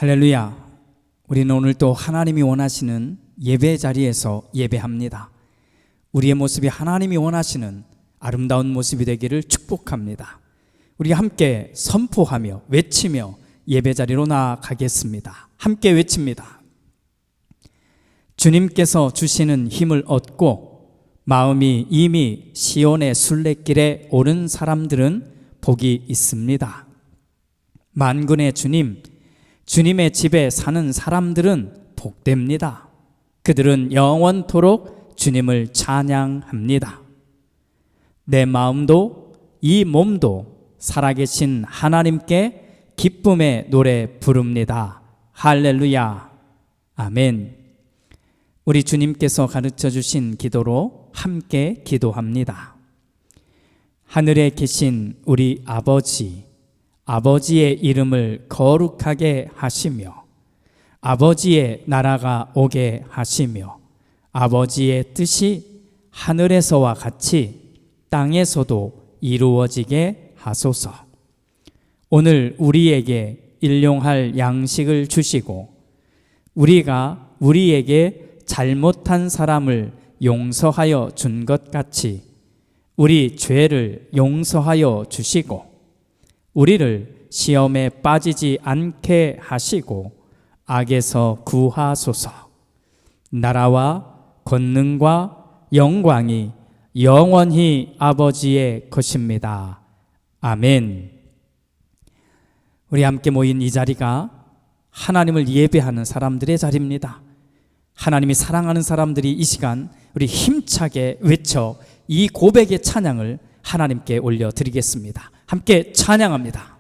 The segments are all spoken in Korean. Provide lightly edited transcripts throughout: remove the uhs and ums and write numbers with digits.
할렐루야. 우리는 오늘 또 하나님이 원하시는 예배 자리에서 예배합니다. 우리의 모습이 하나님이 원하시는 아름다운 모습이 되기를 축복합니다. 우리 함께 선포하며 외치며 예배 자리로 나아가겠습니다. 함께 외칩니다. 주님께서 주시는 힘을 얻고 마음이 이미 시온의 순례길에 오른 사람들은 복이 있습니다. 만군의 주님, 주님의 집에 사는 사람들은 복됩니다. 그들은 영원토록 주님을 찬양합니다. 내 마음도 이 몸도 살아계신 하나님께 기쁨의 노래 부릅니다. 할렐루야. 아멘. 우리 주님께서 가르쳐 주신 기도로 함께 기도합니다. 하늘에 계신 우리 아버지, 아버지의 이름을 거룩하게 하시며 아버지의 나라가 오게 하시며 아버지의 뜻이 하늘에서와 같이 땅에서도 이루어지게 하소서. 오늘 우리에게 일용할 양식을 주시고 우리가 우리에게 잘못한 사람을 용서하여 준 것 같이 우리 죄를 용서하여 주시고 우리를 시험에 빠지지 않게 하시고 악에서 구하소서. 나라와 권능과 영광이 영원히 아버지의 것입니다. 아멘. 우리 함께 모인 이 자리가 하나님을 예배하는 사람들의 자리입니다. 하나님이 사랑하는 사람들이 이 시간 우리 힘차게 외쳐 이 고백의 찬양을 하나님께 올려드리겠습니다. 함께 찬양합니다.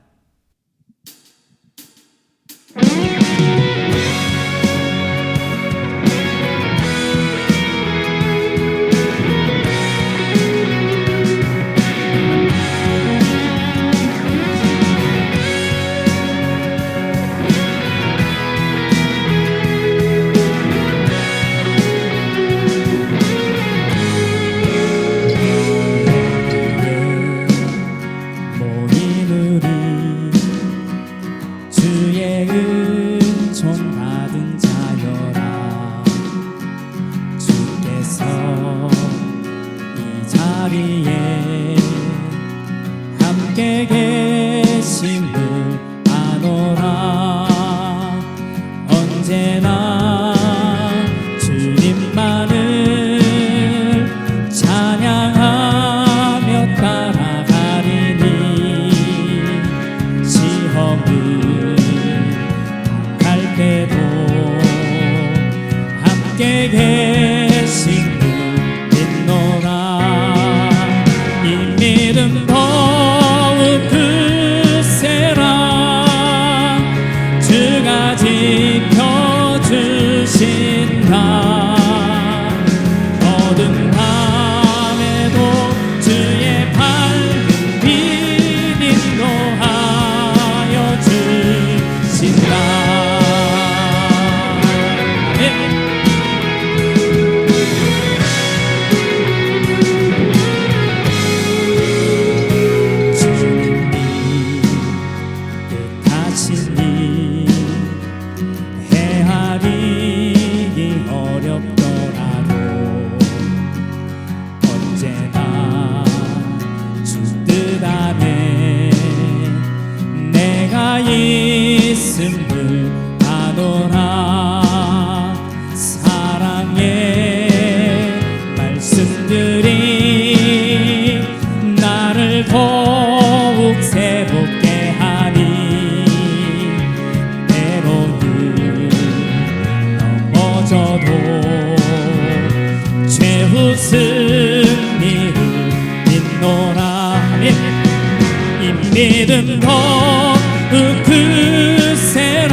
믿음 더욱 크세라.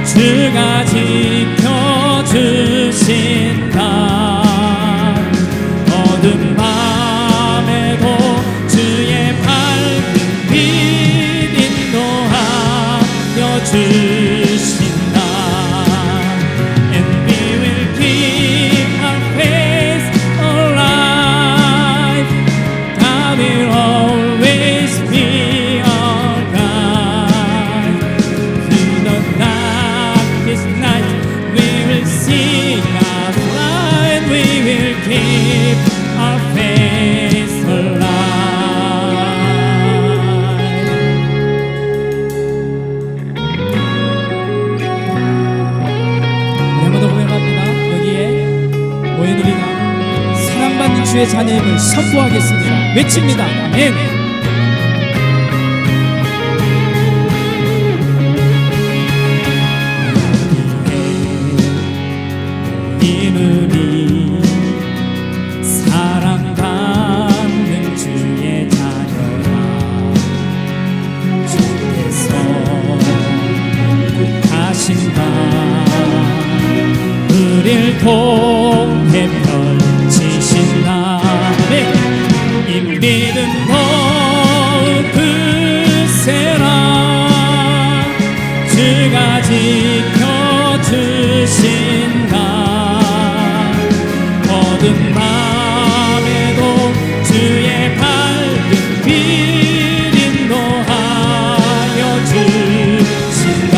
주가 지켜주신다. 어두운 밤에도 주의 밝은 빛 인도하여 주신다. And we will keep our faith alive. God will always be 하나님의 자녀임을 선포하겠습니다. 외칩니다. 아멘. 이름이 사랑받는 주의 자녀라. 주께서 뜻하신 바 우릴 통해 펼치신 날에 이 믿음 더욱 굳세라. 주가 지켜주신다. 어두운 밤에도 주의 밝은 빛 인도하여 주신다.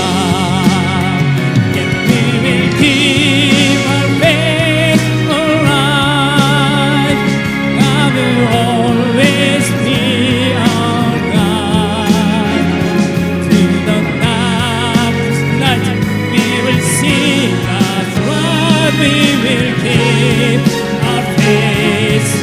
And we will keep our faith alive. God will always be our guide. Through the darkest night we will see God's light. We will keep our faith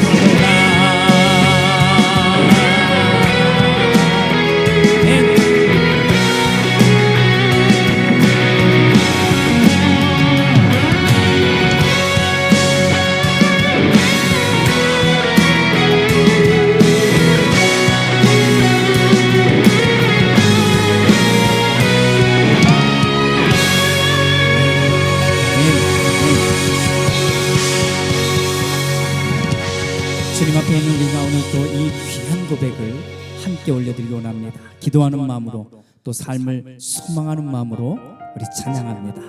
주님 앞에 있는 우리가 오늘 또 이 귀한 고백을 함께 올려드리기 원합니다. 기도하는 마음으로 또 삶을 소망하는 마음으로 우리 찬양합니다.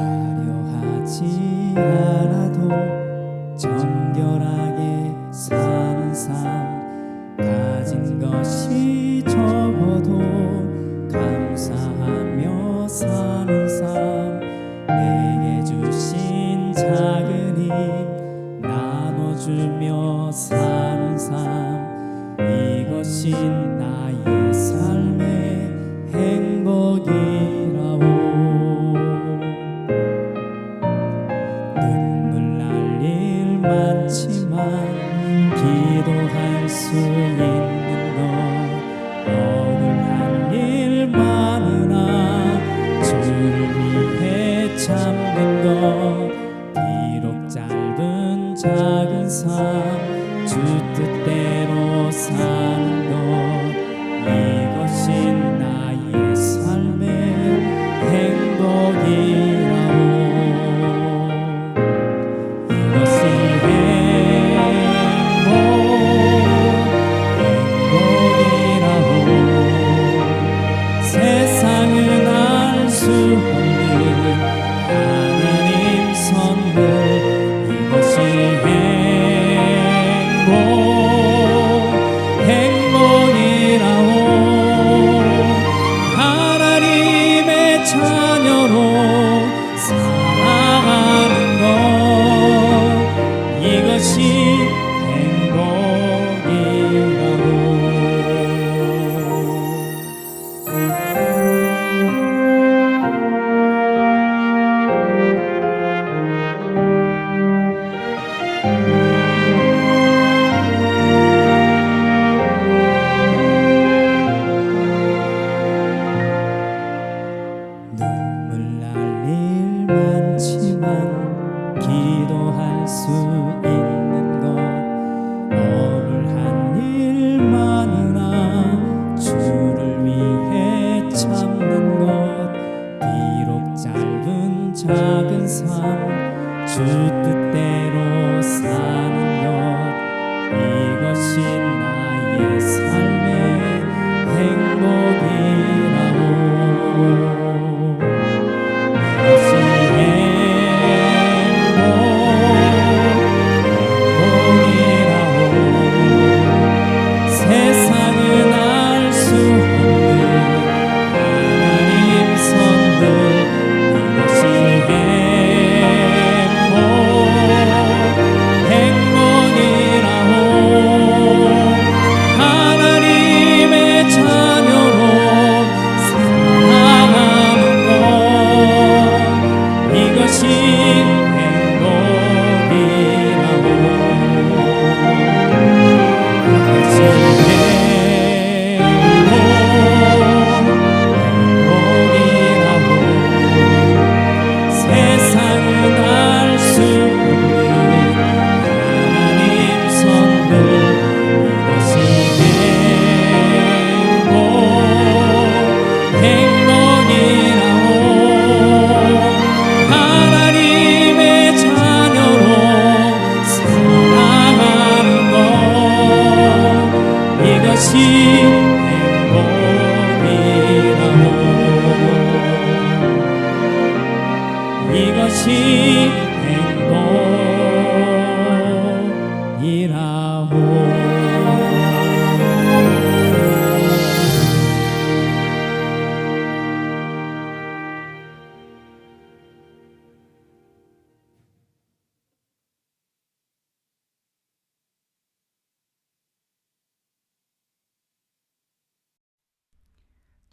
화려하지 않아도 정결하게 사는 삶, 가진 것이 적어도 감사하며 사는 삶, 내게 주신 작은 힘 나눠주며 사는 삶, 이것이 나의 삶의 행복이라오. 눈물 날 일 많지만 기도할 수 있는 것, 억울한 일 많으나 주를 위해 참는 것, 비록 짧은 작은 삶 주 뜻대로 사는 것, 이것이 나의 삶의 행복이라오. 이것이 세상은 알 수 없는 하나님 선물, 이것이 행복이라오. 하나님의 자녀로 살아가는 것, 이것이 행복이라오. 눈물 날 일 많지만 기도할 수 있는 것, 억울한 일 많으나 주를 위해 참는 것, 비록 짧은 작은 삶 주 뜻대로 사는 것, 이것이 나의 삶의 행복이라오. 이것이 행복이라오. 세상은 알 수 없는 하나님 선물, 이것이 행복.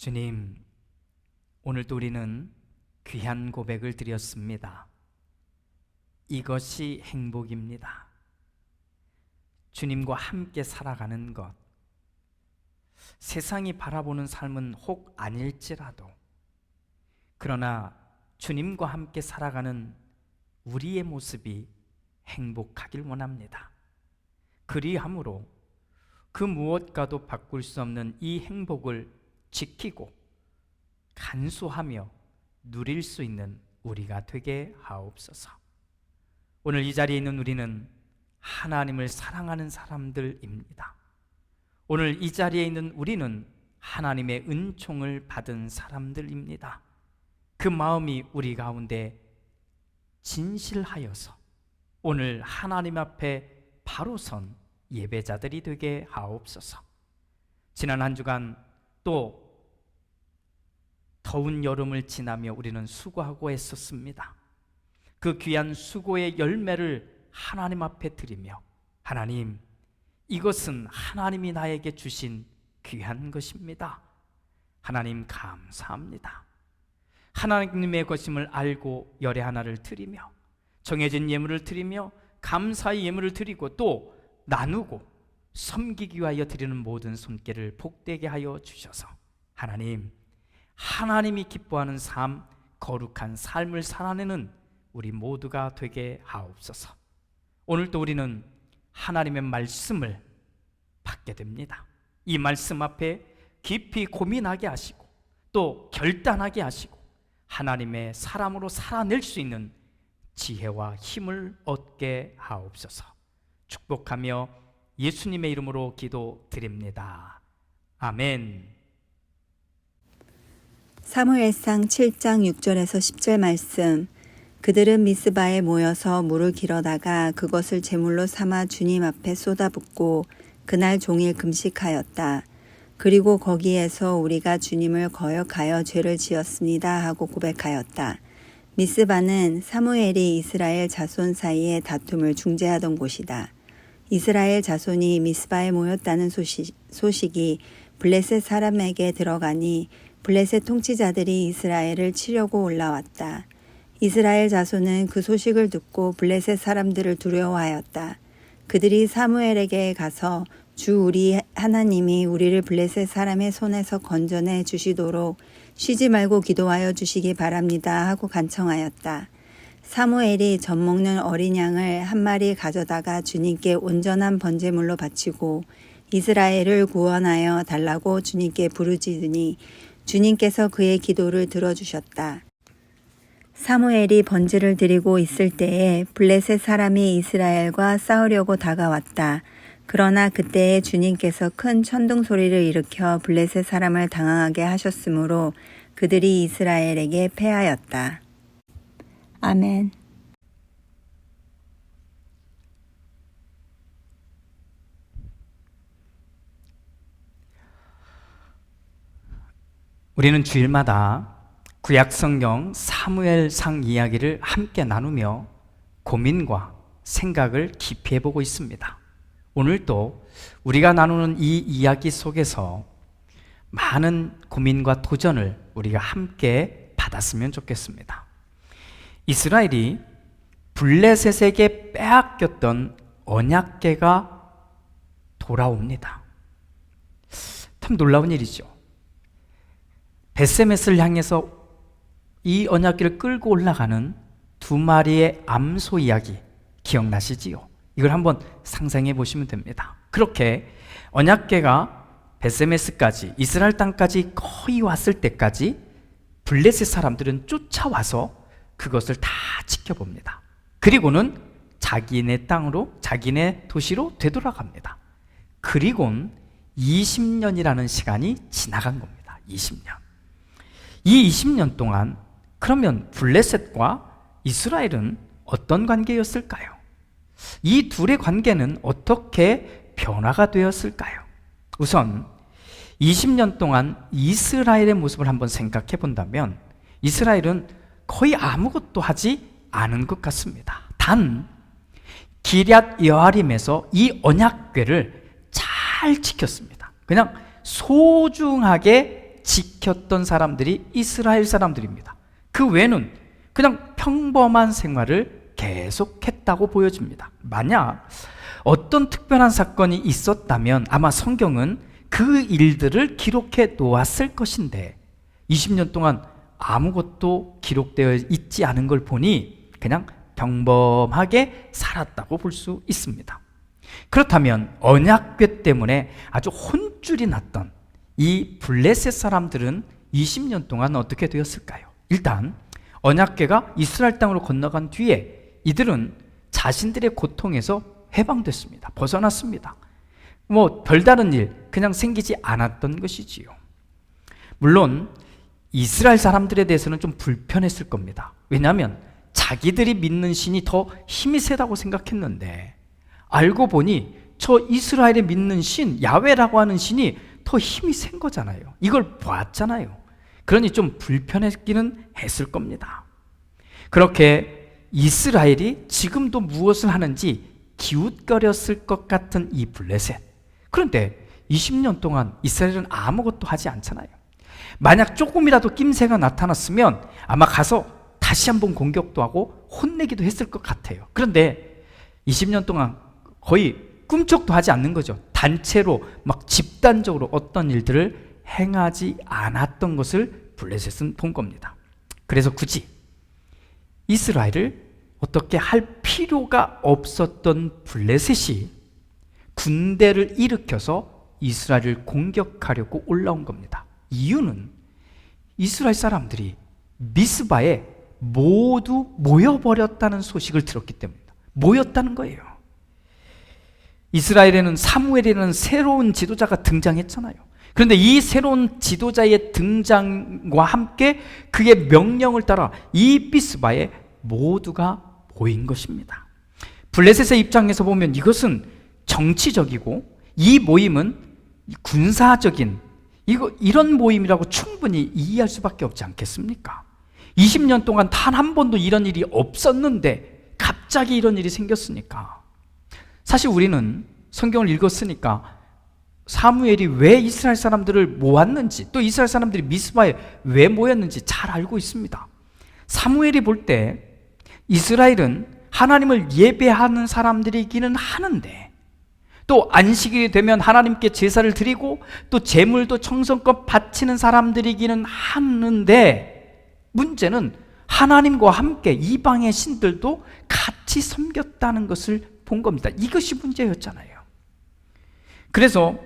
주님, 오늘도 우리는 귀한 고백을 드렸습니다. 이것이 행복입니다. 주님과 함께 살아가는 것, 세상이 바라보는 삶은 혹 아닐지라도, 그러나 주님과 함께 살아가는 우리의 모습이 행복하길 원합니다. 그리함으로 그 무엇과도 바꿀 수 없는 이 행복을 지키고 간수하며 누릴 수 있는 우리가 되게 하옵소서. 오늘 이 자리에 있는 우리는 하나님을 사랑하는 사람들입니다. 오늘 이 자리에 있는 우리는 하나님의 은총을 받은 사람들입니다. 그 마음이 우리 가운데 진실하여서 오늘 하나님 앞에 바로 선 예배자들이 되게 하옵소서. 지난 한 주간 또 더운 여름을 지나며 우리는 수고하고 애썼습니다. 그 귀한 수고의 열매를 하나님 앞에 드리며, 하나님, 이것은 하나님이 나에게 주신 귀한 것입니다. 하나님 감사합니다. 하나님의 것임을 알고 열의 하나를 드리며, 정해진 예물을 드리며, 감사의 예물을 드리고 또 나누고 섬기기 위하여 드리는 모든 손길을 복되게 하여 주셔서 하나님, 하나님이 기뻐하는 삶, 거룩한 삶을 살아내는 우리 모두가 되게 하옵소서. 오늘도 우리는 하나님의 말씀을 받게 됩니다. 이 말씀 앞에 깊이 고민하게 하시고 또 결단하게 하시고 하나님의 사람으로 살아낼 수 있는 지혜와 힘을 얻게 하옵소서. 축복하며 예수님의 이름으로 기도드립니다. 아멘. 사무엘상 7장 6절에서 10절 말씀. 그들은 미스바에 모여서 물을 길어다가 그것을 제물로 삼아 주님 앞에 쏟아붓고 그날 종일 금식하였다. 그리고 거기에서 우리가 주님을 거역하여 죄를 지었습니다 하고 고백하였다. 미스바는 사무엘이 이스라엘 자손 사이에 다툼을 중재하던 곳이다. 이스라엘 자손이 미스바에 모였다는 소식이 블레셋 사람에게 들어가니 블레셋 통치자들이 이스라엘을 치려고 올라왔다. 이스라엘 자손은 그 소식을 듣고 블레셋 사람들을 두려워하였다. 그들이 사무엘에게 가서 주 우리 하나님이 우리를 블레셋 사람의 손에서 건져내 주시도록 쉬지 말고 기도하여 주시기 바랍니다 하고 간청하였다. 사무엘이 젖 먹는 어린 양을 한 마리 가져다가 주님께 온전한 번제물로 바치고 이스라엘을 구원하여 달라고 주님께 부르짖으니 주님께서 그의 기도를 들어주셨다. 사무엘이 번제를 드리고 있을 때에 블레셋 사람이 이스라엘과 싸우려고 다가왔다. 그러나 그때에 주님께서 큰 천둥 소리를 일으켜 블레셋 사람을 당황하게 하셨으므로 그들이 이스라엘에게 패하였다. 아멘. 우리는 주일마다 구약성경 사무엘상 이야기를 함께 나누며 고민과 생각을 깊이 해보고 있습니다. 오늘도 우리가 나누는 이 이야기 속에서 많은 고민과 도전을 우리가 함께 받았으면 좋겠습니다. 이스라엘이 블레셋에게 빼앗겼던 언약궤가 돌아옵니다. 참 놀라운 일이죠. 벳세메스를 향해서 이 언약궤를 끌고 올라가는 두 마리의 암소 이야기 기억나시지요? 이걸 한번 상상해 보시면 됩니다. 그렇게 언약궤가 벳세메스까지 이스라엘 땅까지 거의 왔을 때까지 블레셋 사람들은 쫓아와서 그것을 다 지켜봅니다. 그리고는 자기네 땅으로, 자기네 도시로 되돌아갑니다. 그리고는 20년이라는 시간이 지나간 겁니다. 20년. 이 20년 동안 그러면 블레셋과 이스라엘은 어떤 관계였을까요? 이 둘의 관계는 어떻게 변화가 되었을까요? 우선 20년 동안 이스라엘의 모습을 한번 생각해 본다면 이스라엘은 거의 아무것도 하지 않은 것 같습니다. 단 기럇 여아림에서 이 언약궤를 잘 지켰습니다. 그냥 소중하게 지켰던 사람들이 이스라엘 사람들입니다. 그 외에는 그냥 평범한 생활을 계속했다고 보여집니다. 만약 어떤 특별한 사건이 있었다면 아마 성경은 그 일들을 기록해 놓았을 것인데 20년 동안 아무것도 기록되어 있지 않은 걸 보니 그냥 평범하게 살았다고 볼 수 있습니다. 그렇다면 언약궤 때문에 아주 혼쭐이 났던 이 블레셋 사람들은 20년 동안 어떻게 되었을까요? 일단 언약궤가 이스라엘 땅으로 건너간 뒤에 이들은 자신들의 고통에서 해방됐습니다. 벗어났습니다. 별다른 일 그냥 생기지 않았던 것이지요. 물론 이스라엘 사람들에 대해서는 좀 불편했을 겁니다. 왜냐하면 자기들이 믿는 신이 더 힘이 세다고 생각했는데 알고 보니 저 이스라엘이 믿는 신, 야훼라고 하는 신이 더 힘이 센 거잖아요. 이걸 봤잖아요. 그러니 좀 불편했기는 했을 겁니다. 그렇게 이스라엘이 지금도 무엇을 하는지 기웃거렸을 것 같은 이 블레셋. 그런데 20년 동안 이스라엘은 아무것도 하지 않잖아요. 만약 조금이라도 낌새가 나타났으면 아마 가서 다시 한번 공격도 하고 혼내기도 했을 것 같아요. 그런데 20년 동안 거의 꿈쩍도 하지 않는 거죠. 단체로 막 집단적으로 어떤 일들을 행하지 않았던 것을 블레셋은 본 겁니다. 그래서 굳이 이스라엘을 어떻게 할 필요가 없었던 블레셋이 군대를 일으켜서 이스라엘을 공격하려고 올라온 겁니다. 이유는 이스라엘 사람들이 미스바에 모두 모여버렸다는 소식을 들었기 때문입니다. 모였다는 거예요. 이스라엘에는 사무엘이라는 새로운 지도자가 등장했잖아요. 그런데 이 새로운 지도자의 등장과 함께 그의 명령을 따라 이 미스바에 모두가 모인 것입니다. 블레셋의 입장에서 보면 이것은 정치적이고 이 모임은 군사적인 이런 모임이라고 충분히 이해할 수밖에 없지 않겠습니까? 20년 동안 단 한 번도 이런 일이 없었는데 갑자기 이런 일이 생겼으니까. 사실 우리는 성경을 읽었으니까 사무엘이 왜 이스라엘 사람들을 모았는지, 또 이스라엘 사람들이 미스바에 왜 모였는지 잘 알고 있습니다. 사무엘이 볼 때 이스라엘은 하나님을 예배하는 사람들이기는 하는데, 또 안식일이 되면 하나님께 제사를 드리고 또 제물도 정성껏 바치는 사람들이기는 하는데, 문제는 하나님과 함께 이방의 신들도 같이 섬겼다는 것을 본 겁니다. 이것이 문제였잖아요. 그래서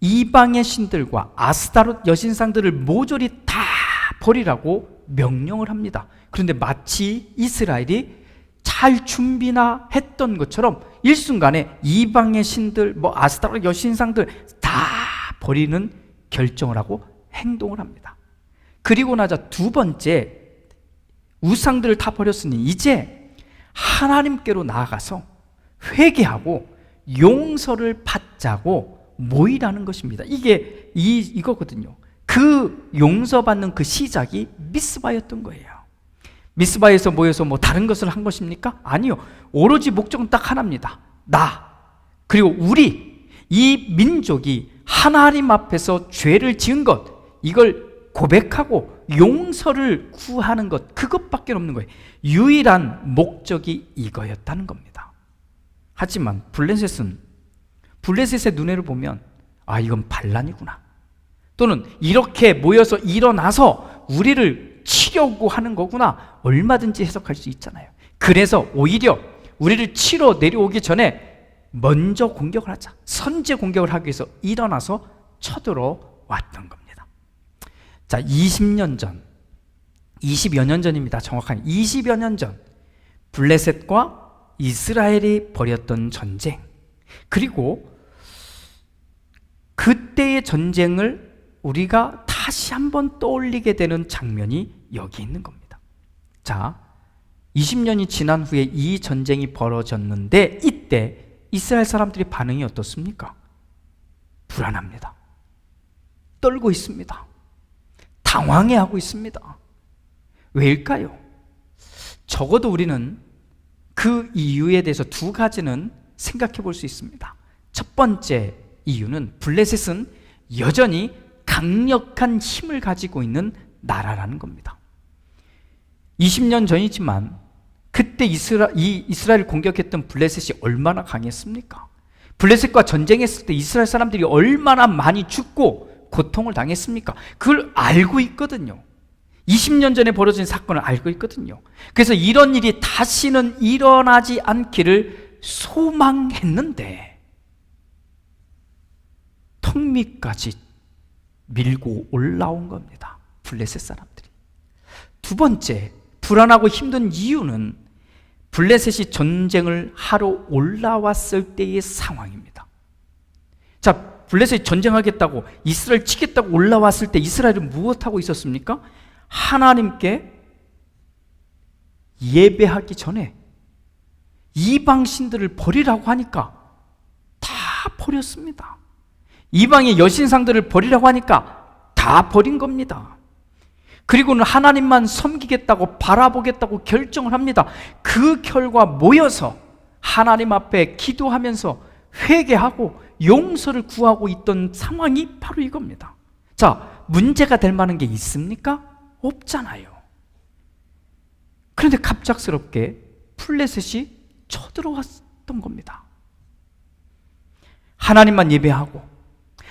이방의 신들과 아스타롯 여신상들을 모조리 다 버리라고 명령을 합니다. 그런데 마치 이스라엘이 잘 준비나 했던 것처럼 일순간에 이방의 신들, 아스타롯 여신상들 다 버리는 결정을 하고 행동을 합니다. 그리고 나자 두 번째, 우상들을 다 버렸으니 이제 하나님께로 나아가서 회개하고 용서를 받자고 모이라는 것입니다. 이게 이거거든요. 그 용서받는 그 시작이 미스바였던 거예요. 미스바에서 모여서 다른 것을 한 것입니까? 아니요. 오로지 목적은 딱 하나입니다. 나, 그리고 우리, 이 민족이 하나님 앞에서 죄를 지은 것, 이걸 고백하고 용서를 구하는 것, 그것밖에 없는 거예요. 유일한 목적이 이거였다는 겁니다. 하지만 블레셋의 눈에를 보면 이건 반란이구나, 또는 이렇게 모여서 일어나서 우리를 치려고 하는 거구나, 얼마든지 해석할 수 있잖아요. 그래서 오히려 우리를 치러 내려오기 전에 먼저 공격을 하자, 선제 공격을 하기 위해서 일어나서 쳐들어왔던 겁니다. 자, 20년 전, 20여 년 전입니다. 정확하게 20여 년 전 블레셋과 이스라엘이 벌였던 전쟁, 그리고 그때의 전쟁을 우리가 다시 한번 떠올리게 되는 장면이 여기 있는 겁니다. 자, 20년이 지난 후에 이 전쟁이 벌어졌는데 이때 이스라엘 사람들의 반응이 어떻습니까? 불안합니다. 떨고 있습니다. 당황해하고 있습니다. 왜일까요? 적어도 우리는 그 이유에 대해서 두 가지는 생각해 볼 수 있습니다. 첫 번째 이유는 블레셋은 여전히 강력한 힘을 가지고 있는 나라라는 겁니다. 20년 전이지만 그때 이스라엘을 공격했던 블레셋이 얼마나 강했습니까? 블레셋과 전쟁했을 때 이스라엘 사람들이 얼마나 많이 죽고 고통을 당했습니까? 그걸 알고 있거든요. 20년 전에 벌어진 사건을 알고 있거든요. 그래서 이런 일이 다시는 일어나지 않기를 소망했는데 턱 밑까지 밀고 올라온 겁니다. 블레셋 사람들이. 두 번째, 불안하고 힘든 이유는 블레셋이 전쟁을 하러 올라왔을 때의 상황입니다. 자, 블레셋이 전쟁하겠다고 이스라엘 치겠다고 올라왔을 때 이스라엘은 무엇하고 있었습니까? 하나님께 예배하기 전에 이방 신들을 버리라고 하니까 다 버렸습니다. 이방의 여신상들을 버리라고 하니까 다 버린 겁니다. 그리고는 하나님만 섬기겠다고 바라보겠다고 결정을 합니다. 그 결과 모여서 하나님 앞에 기도하면서 회개하고 용서를 구하고 있던 상황이 바로 이겁니다. 자, 문제가 될 만한 게 있습니까? 없잖아요. 그런데 갑작스럽게 블레셋이 쳐들어왔던 겁니다. 하나님만 예배하고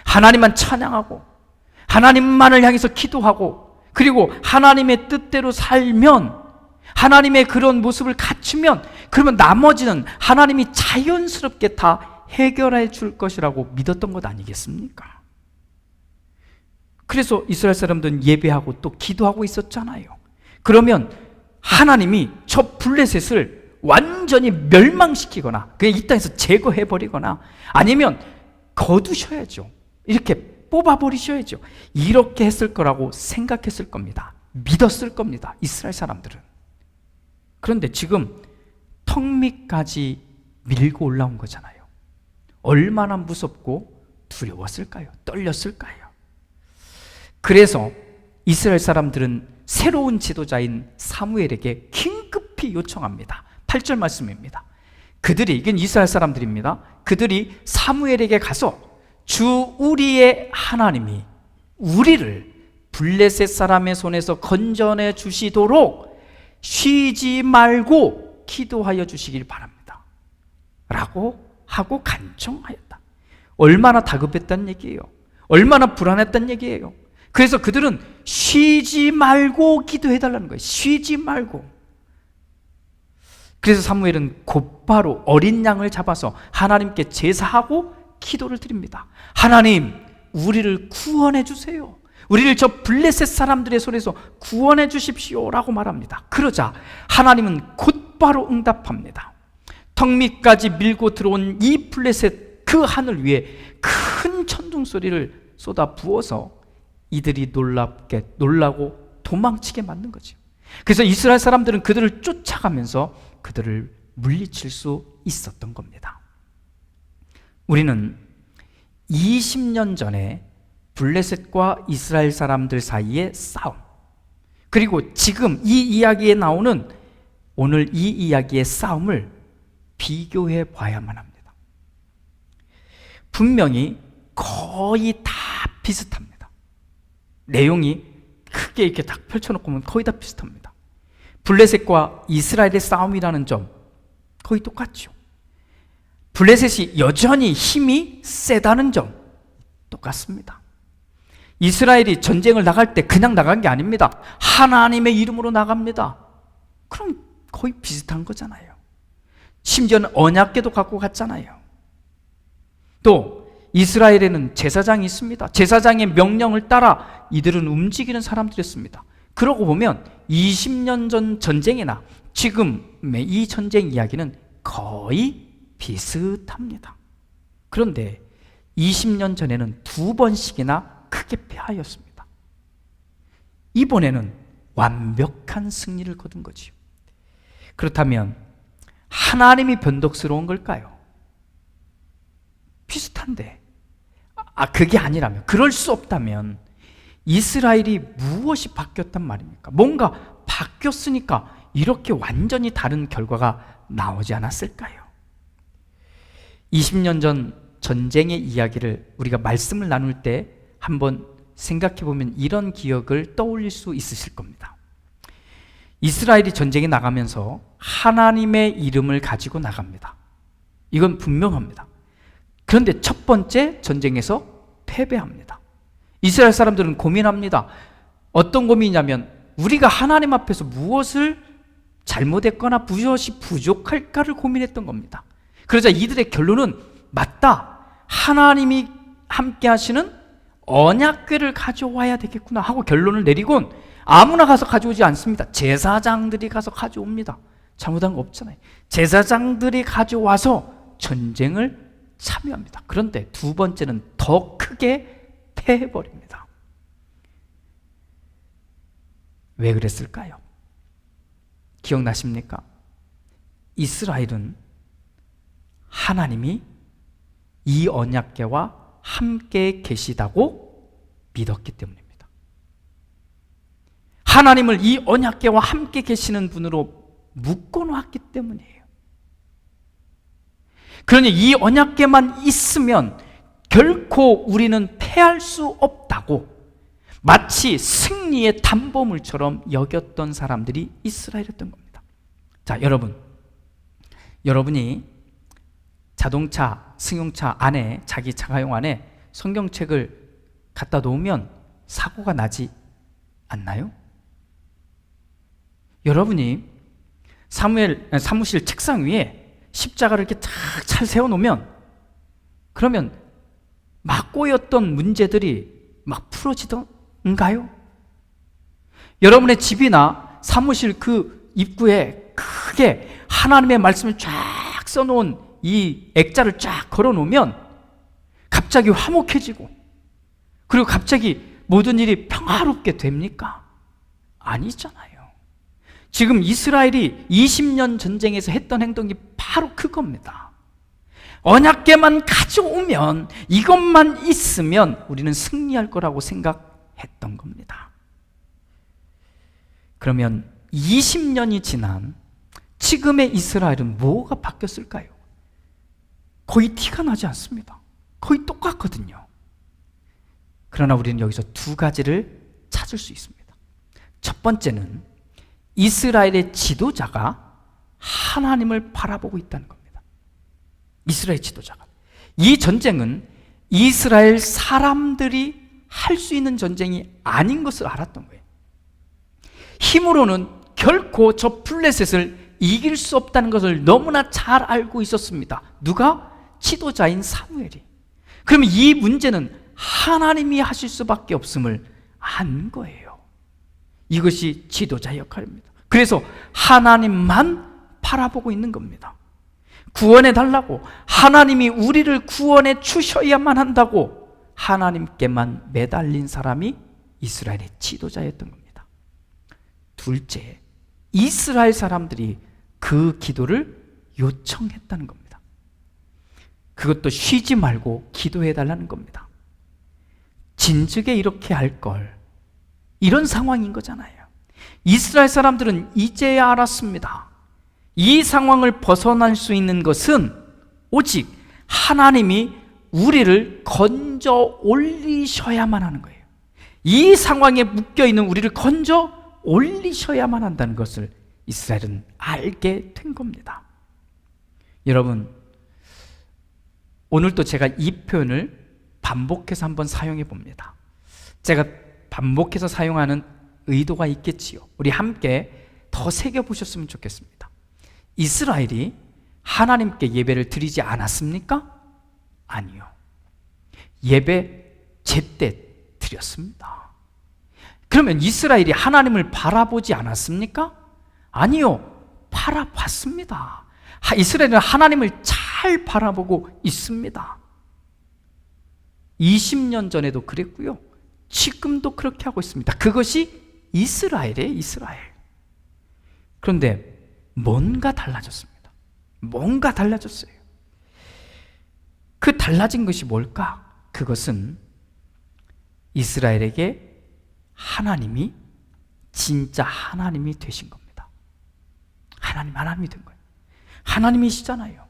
하나님만 찬양하고 하나님만을 향해서 기도하고 그리고 하나님의 뜻대로 살면, 하나님의 그런 모습을 갖추면, 그러면 나머지는 하나님이 자연스럽게 다 해결해 줄 것이라고 믿었던 것 아니겠습니까? 그래서 이스라엘 사람들은 예배하고 또 기도하고 있었잖아요. 그러면 하나님이 저 블레셋을 완전히 멸망시키거나 그냥 이 땅에서 제거해버리거나 아니면 거두셔야죠. 이렇게 뽑아버리셔야죠. 이렇게 했을 거라고 생각했을 겁니다. 믿었을 겁니다. 이스라엘 사람들은. 그런데 지금 턱 밑까지 밀고 올라온 거잖아요. 얼마나 무섭고 두려웠을까요? 떨렸을까요? 그래서 이스라엘 사람들은 새로운 지도자인 사무엘에게 긴급히 요청합니다. 8절 말씀입니다. 그들이, 이건 이스라엘 사람들입니다. 그들이 사무엘에게 가서 주 우리의 하나님이 우리를 블레셋 사람의 손에서 건져내 주시도록 쉬지 말고 기도하여 주시길 바랍니다 라고 하고 간청하였다. 얼마나 다급했다는 얘기예요. 얼마나 불안했다는 얘기예요. 그래서 그들은 쉬지 말고 기도해달라는 거예요. 쉬지 말고. 그래서 사무엘은 곧바로 어린 양을 잡아서 하나님께 제사하고 기도를 드립니다. 하나님, 우리를 구원해 주세요. 우리를 저 블레셋 사람들의 손에서 구원해 주십시오 라고 말합니다. 그러자 하나님은 곧바로 응답합니다. 턱 밑까지 밀고 들어온 이 블레셋 그 하늘 위에 큰 천둥 소리를 쏟아 부어서 이들이 놀라고 도망치게 만든 거죠. 그래서 이스라엘 사람들은 그들을 쫓아가면서 그들을 물리칠 수 있었던 겁니다. 우리는 20년 전에 블레셋과 이스라엘 사람들 사이의 싸움, 그리고 지금 이 이야기에 나오는 오늘 이 이야기의 싸움을 비교해 봐야만 합니다. 분명히 거의 다 비슷합니다. 내용이 크게 이렇게 딱 펼쳐놓고 보면 거의 다 비슷합니다. 블레셋과 이스라엘의 싸움이라는 점 거의 똑같죠. 블레셋이 여전히 힘이 세다는 점 똑같습니다. 이스라엘이 전쟁을 나갈 때 그냥 나간 게 아닙니다. 하나님의 이름으로 나갑니다. 그럼 거의 비슷한 거잖아요. 심지어는 언약궤도 갖고 갔잖아요. 또 이스라엘에는 제사장이 있습니다. 제사장의 명령을 따라 이들은 움직이는 사람들이었습니다. 그러고 보면 20년 전 전쟁이나 지금의 이 전쟁 이야기는 거의 비슷합니다. 그런데 20년 전에는 2번씩이나 크게 패하였습니다. 이번에는 완벽한 승리를 거둔 거지요. 그렇다면 하나님이 변덕스러운 걸까요? 비슷한데, 그게 아니라면, 그럴 수 없다면 이스라엘이 무엇이 바뀌었단 말입니까? 뭔가 바뀌었으니까 이렇게 완전히 다른 결과가 나오지 않았을까요? 20년 전 전쟁의 이야기를 우리가 말씀을 나눌 때 한번 생각해 보면 이런 기억을 떠올릴 수 있으실 겁니다. 이스라엘이 전쟁에 나가면서 하나님의 이름을 가지고 나갑니다. 이건 분명합니다. 그런데 첫 번째 전쟁에서 패배합니다. 이스라엘 사람들은 고민합니다. 어떤 고민이냐면 우리가 하나님 앞에서 무엇을 잘못했거나 무엇이 부족할까를 고민했던 겁니다. 그러자 이들의 결론은 맞다, 하나님이 함께 하시는 언약궤를 가져와야 되겠구나 하고 결론을 내리곤 아무나 가서 가져오지 않습니다. 제사장들이 가서 가져옵니다. 잘못한 거 없잖아요. 제사장들이 가져와서 전쟁을 참여합니다. 그런데 두 번째는 더 크게 패해버립니다. 왜 그랬을까요? 기억나십니까? 이스라엘은 하나님이 이 언약궤와 함께 계시다고 믿었기 때문입니다. 하나님을 이 언약궤와 함께 계시는 분으로 묶어놓았기 때문이에요. 그러니 이 언약궤만 있으면 결코 우리는 패할 수 없다고 마치 승리의 담보물처럼 여겼던 사람들이 이스라엘이었던 겁니다. 자, 여러분이 자동차, 승용차 안에, 자기 자가용 안에 성경책을 갖다 놓으면 사고가 나지 않나요? 여러분이 사무실 책상 위에 십자가를 이렇게 잘 세워놓으면 그러면 막 꼬였던 문제들이 막 풀어지던가요? 여러분의 집이나 사무실 그 입구에 크게 하나님의 말씀을 쫙 써놓은 이 액자를 쫙 걸어놓으면 갑자기 화목해지고 그리고 갑자기 모든 일이 평화롭게 됩니까? 아니잖아요. 지금 이스라엘이 20년 전쟁에서 했던 행동이 바로 그겁니다. 언약궤만 가져오면, 이것만 있으면 우리는 승리할 거라고 생각했던 겁니다. 그러면 20년이 지난 지금의 이스라엘은 뭐가 바뀌었을까요? 거의 티가 나지 않습니다. 거의 똑같거든요. 그러나 우리는 여기서 두 가지를 찾을 수 있습니다. 첫 번째는 이스라엘의 지도자가 하나님을 바라보고 있다는 겁니다. 이스라엘 지도자가. 이 전쟁은 이스라엘 사람들이 할 수 있는 전쟁이 아닌 것을 알았던 거예요. 힘으로는 결코 저 블레셋을 이길 수 없다는 것을 너무나 잘 알고 있었습니다. 누가? 지도자인 사무엘이. 그러면 이 문제는 하나님이 하실 수밖에 없음을 안 거예요. 이것이 지도자 역할입니다. 그래서 하나님만 바라보고 있는 겁니다. 구원해 달라고, 하나님이 우리를 구원해 주셔야만 한다고 하나님께만 매달린 사람이 이스라엘의 지도자였던 겁니다. 둘째, 이스라엘 사람들이 그 기도를 요청했다는 겁니다. 그것도 쉬지 말고 기도해 달라는 겁니다. 진즉에 이렇게 할 걸, 이런 상황인 거잖아요. 이스라엘 사람들은 이제야 알았습니다. 이 상황을 벗어날 수 있는 것은 오직 하나님이 우리를 건져 올리셔야만 하는 거예요. 이 상황에 묶여있는 우리를 건져 올리셔야만 한다는 것을 이스라엘은 알게 된 겁니다. 여러분, 오늘도 제가 이 표현을 반복해서 한번 사용해 봅니다. 제가 반복해서 사용하는 의도가 있겠지요. 우리 함께 더 새겨보셨으면 좋겠습니다. 이스라엘이 하나님께 예배를 드리지 않았습니까? 아니요. 예배 제때 드렸습니다. 그러면 이스라엘이 하나님을 바라보지 않았습니까? 아니요. 바라봤습니다. 이스라엘은 하나님을 잘 바라보고 있습니다. 20년 전에도 그랬고요. 지금도 그렇게 하고 있습니다. 그것이 이스라엘이에요, 이스라엘. 그런데 뭔가 달라졌습니다. 뭔가 달라졌어요. 그 달라진 것이 뭘까? 그것은 이스라엘에게 하나님이 진짜 하나님이 되신 겁니다. 하나님이 된 거예요. 하나님이시잖아요.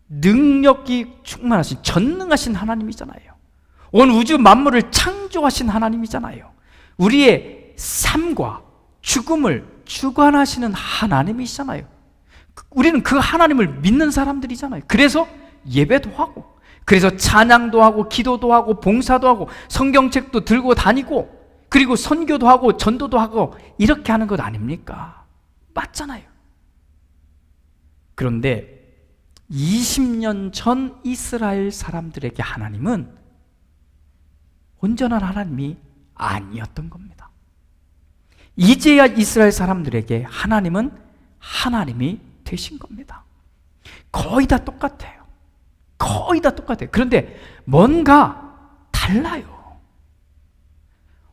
능력이 충만하신, 전능하신 하나님이잖아요. 온 우주 만물을 창조하신 하나님이잖아요. 우리의 삶과 죽음을 주관하시는 하나님이시잖아요. 우리는 그 하나님을 믿는 사람들이잖아요. 그래서 예배도 하고, 그래서 찬양도 하고, 기도도 하고, 봉사도 하고, 성경책도 들고 다니고, 그리고 선교도 하고, 전도도 하고, 이렇게 하는 것 아닙니까? 맞잖아요. 그런데 20년 전 이스라엘 사람들에게 하나님은 온전한 하나님이 아니었던 겁니다. 이제야 이스라엘 사람들에게 하나님은 하나님이 되신 겁니다. 거의 다 똑같아요. 거의 다 똑같아요. 그런데 뭔가 달라요.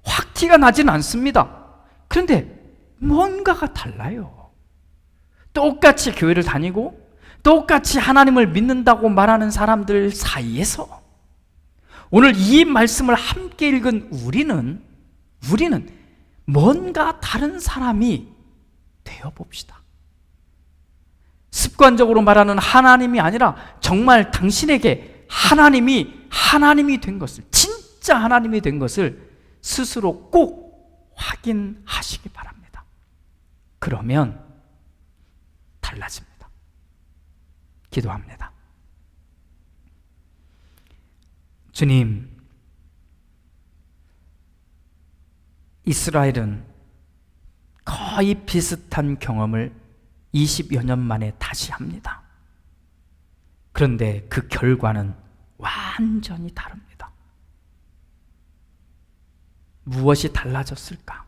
확 티가 나지는 않습니다. 그런데 뭔가가 달라요. 똑같이 교회를 다니고 똑같이 하나님을 믿는다고 말하는 사람들 사이에서 오늘 이 말씀을 함께 읽은 우리는 뭔가 다른 사람이 되어봅시다. 습관적으로 말하는 하나님이 아니라 정말 당신에게 하나님이 된 것을, 진짜 하나님이 된 것을 스스로 꼭 확인하시기 바랍니다. 그러면 달라집니다. 기도합니다. 주님, 이스라엘은 거의 비슷한 경험을 20여 년 만에 다시 합니다. 그런데 그 결과는 완전히 다릅니다. 무엇이 달라졌을까?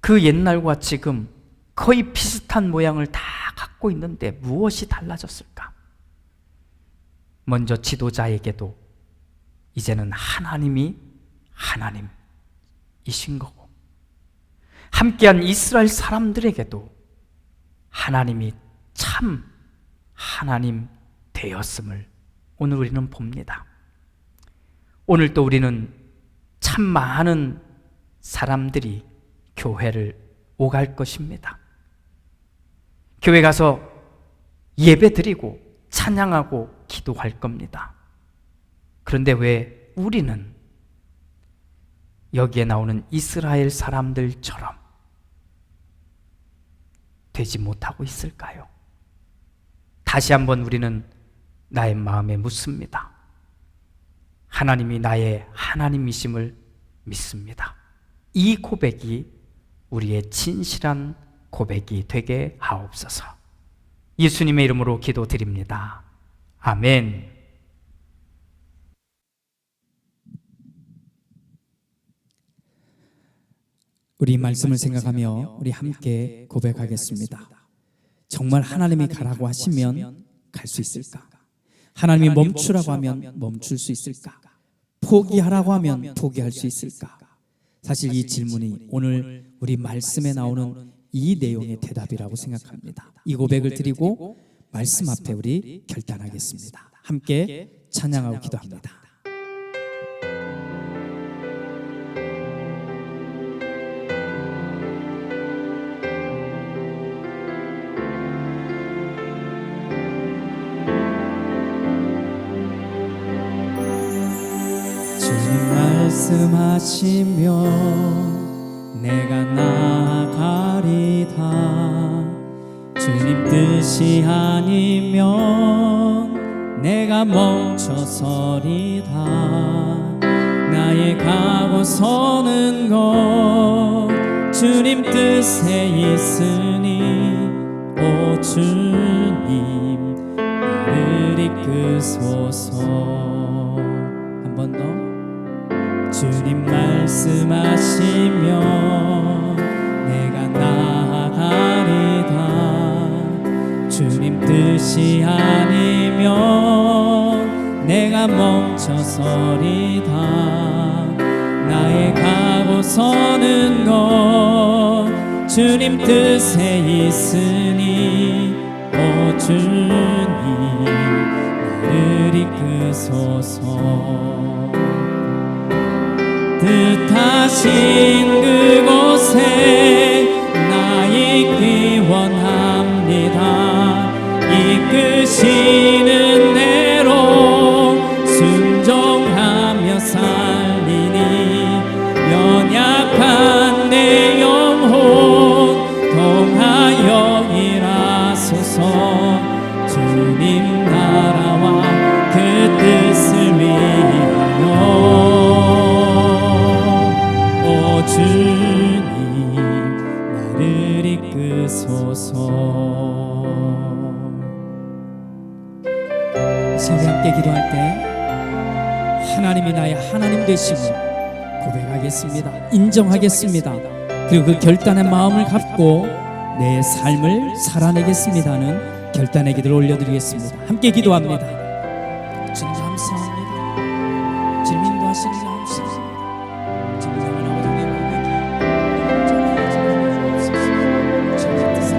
그 옛날과 지금 거의 비슷한 모양을 다 갖고 있는데 무엇이 달라졌을까? 먼저 지도자에게도 이제는 하나님이 하나님이신 거고, 함께한 이스라엘 사람들에게도 하나님이 참 하나님 되었음을 오늘 우리는 봅니다. 오늘 또 우리는 참 많은 사람들이 교회를 오갈 것입니다. 교회 가서 예배 드리고 찬양하고 기도할 겁니다. 그런데 왜 우리는 여기에 나오는 이스라엘 사람들처럼 되지 못하고 있을까요? 다시 한번 우리는 나의 마음에 묻습니다. 하나님이 나의 하나님이심을 믿습니다. 이 고백이 우리의 진실한 고백이 되게 하옵소서. 예수님의 이름으로 기도드립니다. 아멘. 우리 말씀을 생각하며 우리 함께 고백하겠습니다. 정말 하나님이 가라고 하시면 갈 수 있을까? 하나님이 멈추라고 하면 멈출 수 있을까? 포기하라고 하면 포기할 수 있을까? 사실 이 질문이 오늘 우리 말씀에 나오는 이 내용의 대답이라고 생각합니다. 이 고백을 드리고 말씀 앞에 우리 결단하겠습니다. 함께 찬양하고 기도합니다. 주님 말씀하시면 내가 나아가리다. 주님 뜻이 아니면 내가 멈춰서리다. 나의 가고 서는 것 주님 뜻에 있으니 오 주님 나를 이끄소서. 한 번 더. 주님 말씀하시면 내가 나아가리다. 주님 뜻이 아니면 내가 멈춰서리다. 나의 가고 서는 것 주님 뜻에 있으니 오 주님 나를 이끄소서. 뜻하신 그곳에 나 있기 원합니다. 이끄시는 대로 순종 오 주님 나를 이끄소서. 우리 함께 기도할 때 하나님이 나의 하나님 되심을 고백하겠습니다. 인정하겠습니다. 그리고 그 결단의 마음을 갖고 내 삶을 살아내겠습니다는 결단의 기도를 올려드리겠습니다. 함께 기도합니다. 주님 감사합니다. 주님 인도하시는 감사합니다. 주님 아버지 우리의 고백이 주님의 뜻을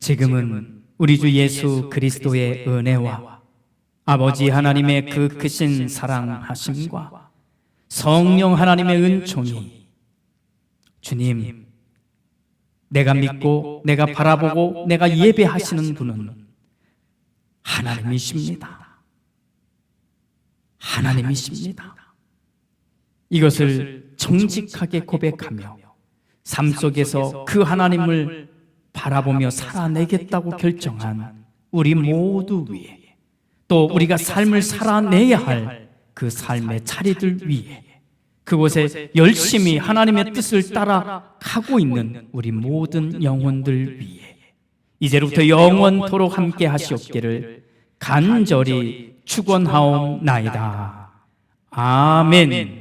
지금은 우리 주 예수 그리스도의 은혜와 아버지 하나님의 그 크신 사랑하심과 성령 하나님의 은총이 주님, 내가 믿고 내가 바라보고 내가 예배하시는 분은 하나님이십니다. 하나님이십니다. 이것을 정직하게 고백하며 삶 속에서 그 하나님을 바라보며 살아내겠다고 결정한 우리 모두 위에, 또 우리가 삶을 살아내야 할 그 삶의 자리들 위에, 그곳에 열심히 하나님의 뜻을 따라 가고 있는 우리 모든 영혼들 위에 이제부터 영원토록 함께 하시옵기를 간절히 축원하옵나이다. 아멘.